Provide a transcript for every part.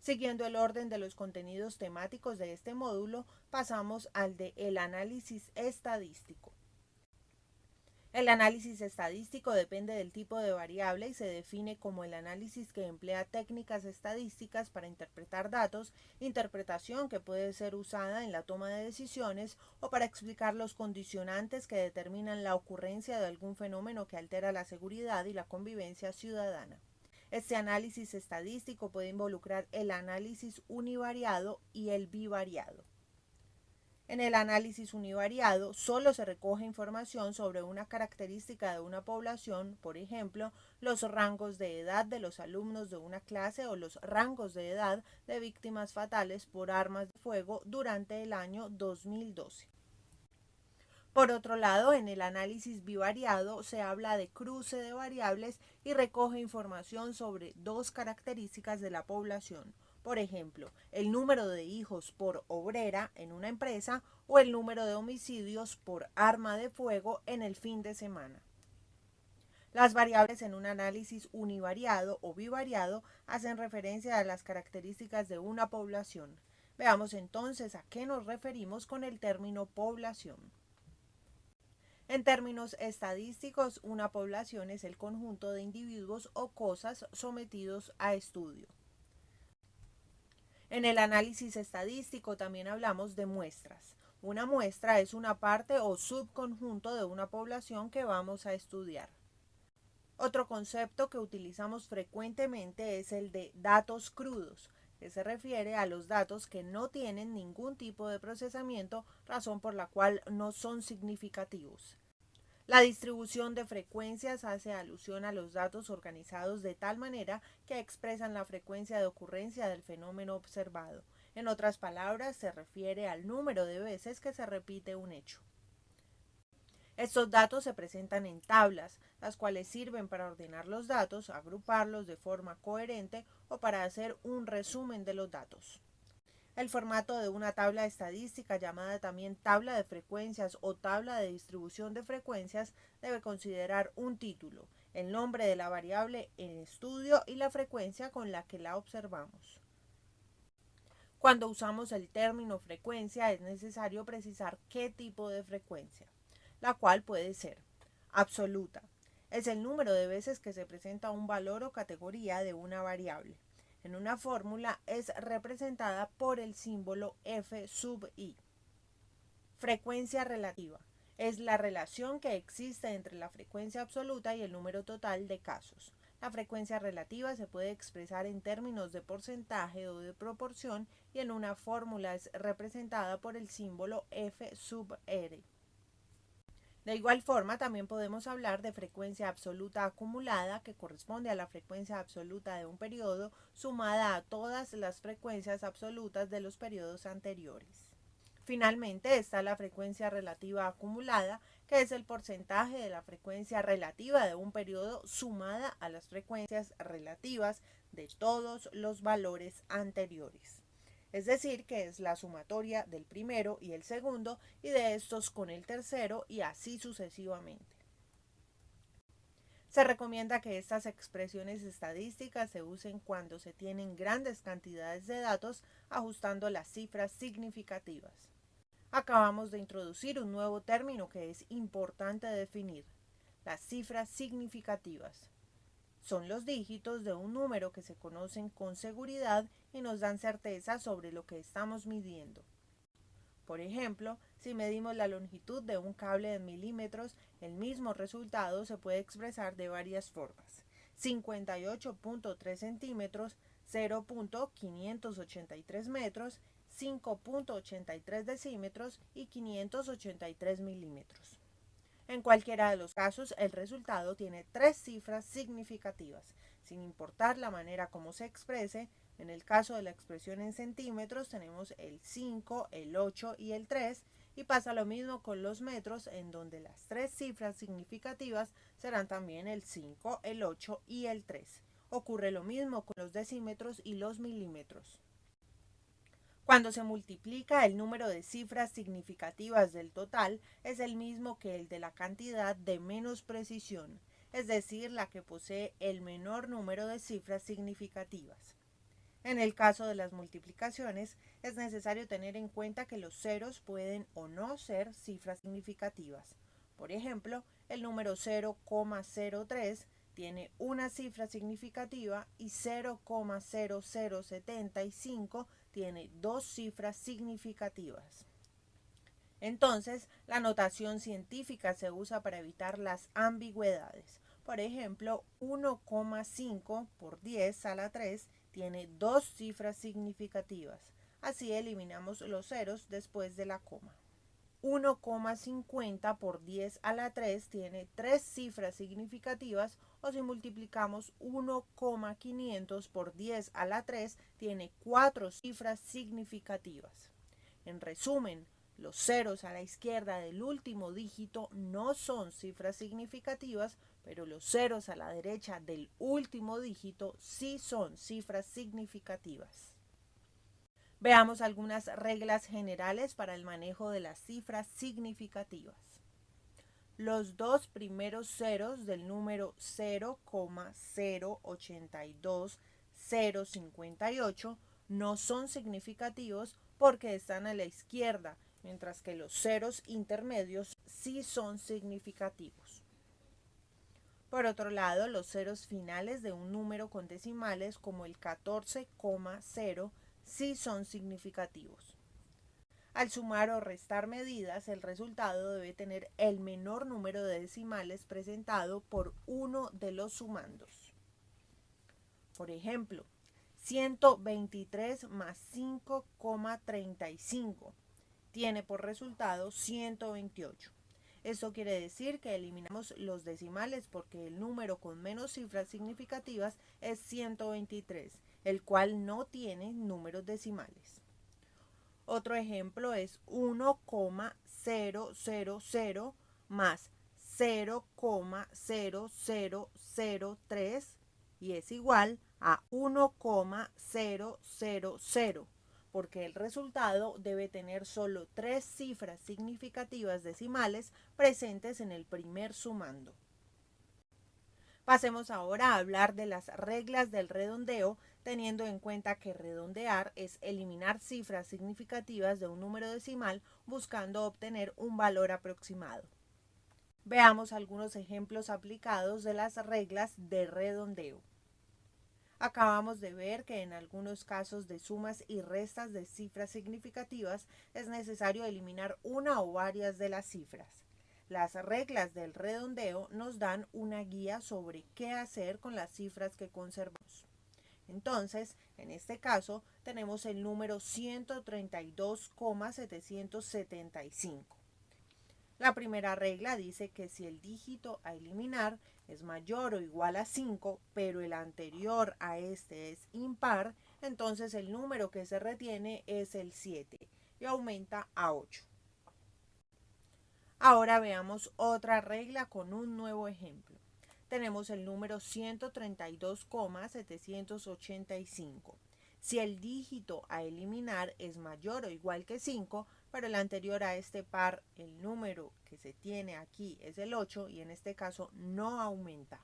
Siguiendo el orden de los contenidos temáticos de este módulo, pasamos al de el análisis estadístico. El análisis estadístico depende del tipo de variable y se define como el análisis que emplea técnicas estadísticas para interpretar datos, interpretación que puede ser usada en la toma de decisiones o para explicar los condicionantes que determinan la ocurrencia de algún fenómeno que altera la seguridad y la convivencia ciudadana. Este análisis estadístico puede involucrar el análisis univariado y el bivariado. En el análisis univariado solo se recoge información sobre una característica de una población, por ejemplo, los rangos de edad de los alumnos de una clase o los rangos de edad de víctimas fatales por armas de fuego durante el año 2012. Por otro lado, en el análisis bivariado se habla de cruce de variables y recoge información sobre dos características de la población. Por ejemplo, el número de hijos por obrera en una empresa o el número de homicidios por arma de fuego en el fin de semana. Las variables en un análisis univariado o bivariado hacen referencia a las características de una población. Veamos entonces a qué nos referimos con el término población. En términos estadísticos, una población es el conjunto de individuos o cosas sometidos a estudio. En el análisis estadístico también hablamos de muestras. Una muestra es una parte o subconjunto de una población que vamos a estudiar. Otro concepto que utilizamos frecuentemente es el de datos crudos, que se refiere a los datos que no tienen ningún tipo de procesamiento, razón por la cual no son significativos. La distribución de frecuencias hace alusión a los datos organizados de tal manera que expresan la frecuencia de ocurrencia del fenómeno observado. En otras palabras, se refiere al número de veces que se repite un hecho. Estos datos se presentan en tablas, las cuales sirven para ordenar los datos, agruparlos de forma coherente o para hacer un resumen de los datos. El formato de una tabla estadística, llamada también tabla de frecuencias o tabla de distribución de frecuencias, debe considerar un título, el nombre de la variable en estudio y la frecuencia con la que la observamos. Cuando usamos el término frecuencia es necesario precisar qué tipo de frecuencia, la cual puede ser absoluta. Es el número de veces que se presenta un valor o categoría de una variable. En una fórmula es representada por el símbolo F sub i. Frecuencia relativa. Es la relación que existe entre la frecuencia absoluta y el número total de casos. La frecuencia relativa se puede expresar en términos de porcentaje o de proporción y en una fórmula es representada por el símbolo F sub r. De igual forma, también podemos hablar de frecuencia absoluta acumulada, que corresponde a la frecuencia absoluta de un periodo sumada a todas las frecuencias absolutas de los periodos anteriores. Finalmente está la frecuencia relativa acumulada, que es el porcentaje de la frecuencia relativa de un periodo sumada a las frecuencias relativas de todos los valores anteriores. Es decir, que es la sumatoria del primero y el segundo y de estos con el tercero y así sucesivamente. Se recomienda que estas expresiones estadísticas se usen cuando se tienen grandes cantidades de datos, ajustando las cifras significativas. Acabamos de introducir un nuevo término que es importante definir: las cifras significativas. Son los dígitos de un número que se conocen con seguridad y nos dan certeza sobre lo que estamos midiendo. Por ejemplo, si medimos la longitud de un cable de milímetros, el mismo resultado se puede expresar de varias formas: 58.3 centímetros, 0.583 metros, 5.83 decímetros y 583 milímetros. En cualquiera de los casos, el resultado tiene tres cifras significativas, sin importar la manera como se exprese. En el caso de la expresión en centímetros tenemos el 5, el 8 y el 3, y pasa lo mismo con los metros, en donde las tres cifras significativas serán también el 5, el 8 y el 3. Ocurre lo mismo con los decímetros y los milímetros. Cuando se multiplica, el número de cifras significativas del total es el mismo que el de la cantidad de menos precisión, es decir, la que posee el menor número de cifras significativas. En el caso de las multiplicaciones, es necesario tener en cuenta que los ceros pueden o no ser cifras significativas. Por ejemplo, el número 0,03 tiene una cifra significativa y 0,0075 tiene dos cifras significativas. Entonces, la notación científica se usa para evitar las ambigüedades. Por ejemplo, 1,5 por 10 a la 3 tiene dos cifras significativas. Así eliminamos los ceros después de la coma. 1,50 por 10 a la 3 tiene tres cifras significativas, o si multiplicamos 1,500 por 10 a la 3 tiene cuatro cifras significativas. En resumen, los ceros a la izquierda del último dígito no son cifras significativas, pero los ceros a la derecha del último dígito sí son cifras significativas. Veamos algunas reglas generales para el manejo de las cifras significativas. Los dos primeros ceros del número 0,082058 no son significativos porque están a la izquierda, mientras que los ceros intermedios sí son significativos. Por otro lado, los ceros finales de un número con decimales como el 14,0 sí son significativos. Al sumar o restar medidas, el resultado debe tener el menor número de decimales presentado por uno de los sumandos. Por ejemplo, 123 más 5,35 tiene por resultado 128. Esto quiere decir que eliminamos los decimales porque el número con menos cifras significativas es 123, el cual no tiene números decimales. Otro ejemplo es 1,000 más 0,0003 y es igual a 1,000, porque el resultado debe tener solo tres cifras significativas decimales presentes en el primer sumando. Pasemos ahora a hablar de las reglas del redondeo, teniendo en cuenta que redondear es eliminar cifras significativas de un número decimal buscando obtener un valor aproximado. Veamos algunos ejemplos aplicados de las reglas de redondeo. Acabamos de ver que en algunos casos de sumas y restas de cifras significativas es necesario eliminar una o varias de las cifras. Las reglas del redondeo nos dan una guía sobre qué hacer con las cifras que conservamos. Entonces, en este caso, tenemos el número 132,775. La primera regla dice que si el dígito a eliminar es mayor o igual a 5, pero el anterior a este es impar, entonces el número que se retiene es el 7 y aumenta a 8. Ahora veamos otra regla con un nuevo ejemplo. Tenemos el número 132,785. Si el dígito a eliminar es mayor o igual que 5, pero el anterior a este par, el número que se tiene aquí es el 8 y en este caso no aumenta.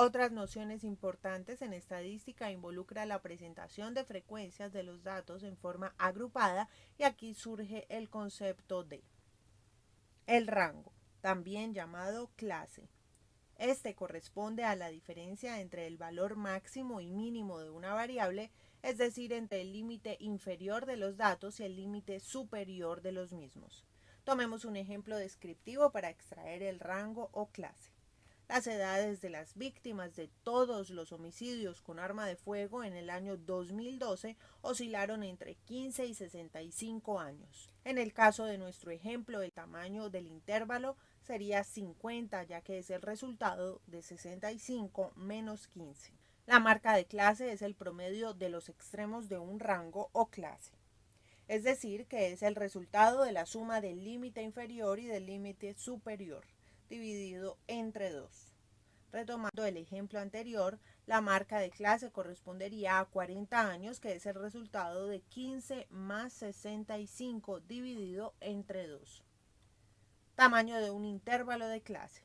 Otras nociones importantes en estadística involucra la presentación de frecuencias de los datos en forma agrupada y aquí surge el concepto de el rango, también llamado clase. Este corresponde a la diferencia entre el valor máximo y mínimo de una variable, es decir, entre el límite inferior de los datos y el límite superior de los mismos. Tomemos un ejemplo descriptivo para extraer el rango o clase. Las edades de las víctimas de todos los homicidios con arma de fuego en el año 2012 oscilaron entre 15 y 65 años. En el caso de nuestro ejemplo, el tamaño del intervalo sería 50, ya que es el resultado de 65 menos 15. La marca de clase es el promedio de los extremos de un rango o clase. Es decir, que es el resultado de la suma del límite inferior y del límite superior, dividido entre 2. Retomando el ejemplo anterior, la marca de clase correspondería a 40 años, que es el resultado de 15 más 65 dividido entre 2. Tamaño de un intervalo de clase.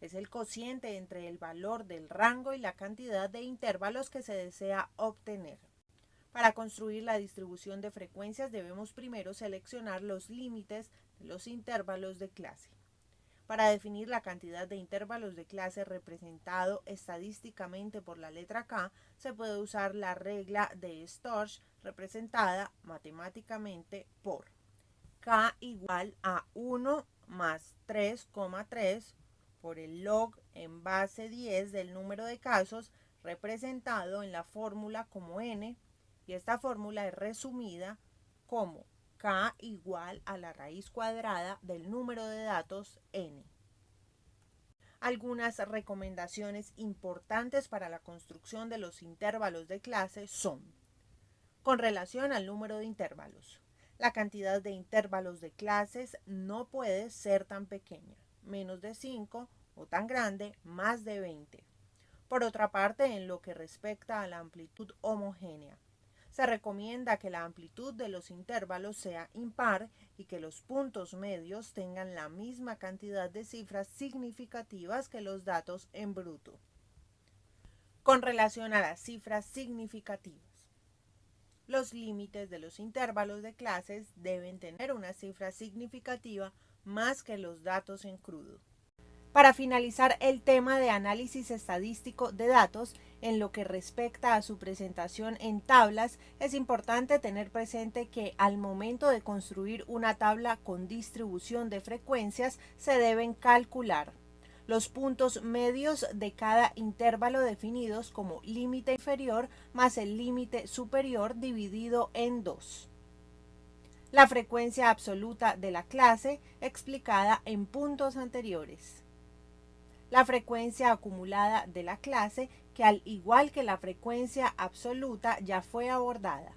Es el cociente entre el valor del rango y la cantidad de intervalos que se desea obtener. Para construir la distribución de frecuencias debemos primero seleccionar los límites de los intervalos de clase. Para definir la cantidad de intervalos de clase representado estadísticamente por la letra K, se puede usar la regla de Storch representada matemáticamente por K igual a 1 más 3,3 por el log en base 10 del número de casos representado en la fórmula como n, y esta fórmula es resumida como K igual a la raíz cuadrada del número de datos n. Algunas recomendaciones importantes para la construcción de los intervalos de clase son: con relación al número de intervalos, la cantidad de intervalos de clases no puede ser tan pequeña, menos de 5, o tan grande, más de 20. Por otra parte, en lo que respecta a la amplitud homogénea, se recomienda que la amplitud de los intervalos sea impar y que los puntos medios tengan la misma cantidad de cifras significativas que los datos en bruto. Con relación a las cifras significativas, los límites de los intervalos de clases deben tener una cifra significativa más que los datos en crudo. Para finalizar el tema de análisis estadístico de datos, en lo que respecta a su presentación en tablas, es importante tener presente que al momento de construir una tabla con distribución de frecuencias se deben calcular los puntos medios de cada intervalo definidos como límite inferior más el límite superior dividido en 2. La frecuencia absoluta de la clase explicada en puntos anteriores. La frecuencia acumulada de la clase, que al igual que la frecuencia absoluta ya fue abordada.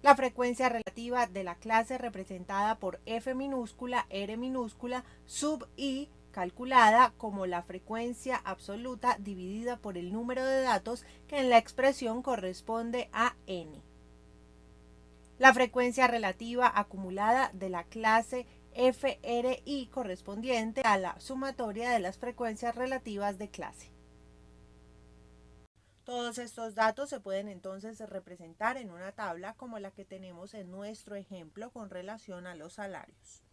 La frecuencia relativa de la clase representada por F minúscula, R minúscula, sub I, calculada como la frecuencia absoluta dividida por el número de datos que en la expresión corresponde a n. La frecuencia relativa acumulada de la clase FRI correspondiente a la sumatoria de las frecuencias relativas de clase. Todos estos datos se pueden entonces representar en una tabla como la que tenemos en nuestro ejemplo con relación a los salarios.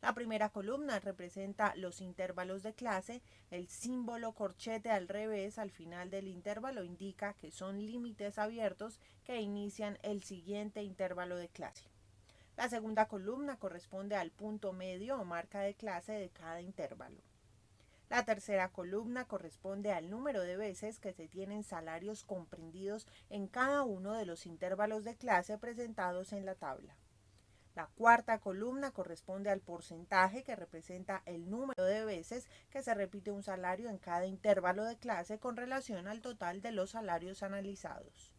La primera columna representa los intervalos de clase. El símbolo corchete al revés al final del intervalo indica que son límites abiertos que inician el siguiente intervalo de clase. La segunda columna corresponde al punto medio o marca de clase de cada intervalo. La tercera columna corresponde al número de veces que se tienen salarios comprendidos en cada uno de los intervalos de clase presentados en la tabla. La cuarta columna corresponde al porcentaje, que representa el número de veces que se repite un salario en cada intervalo de clase con relación al total de los salarios analizados.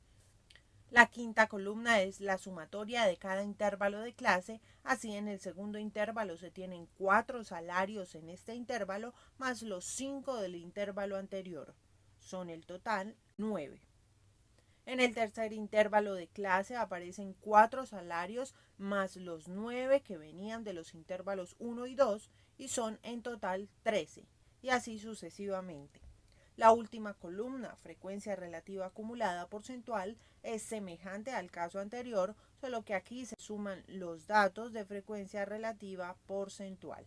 La quinta columna es la sumatoria de cada intervalo de clase. Así, en el segundo intervalo se tienen 4 salarios en este intervalo más los 5 del intervalo anterior. Son el total 9. En el tercer intervalo de clase aparecen 4 salarios más los 9 que venían de los intervalos 1 y 2 y son en total 13, y así sucesivamente. La última columna, frecuencia relativa acumulada porcentual, es semejante al caso anterior, solo que aquí se suman los datos de frecuencia relativa porcentual.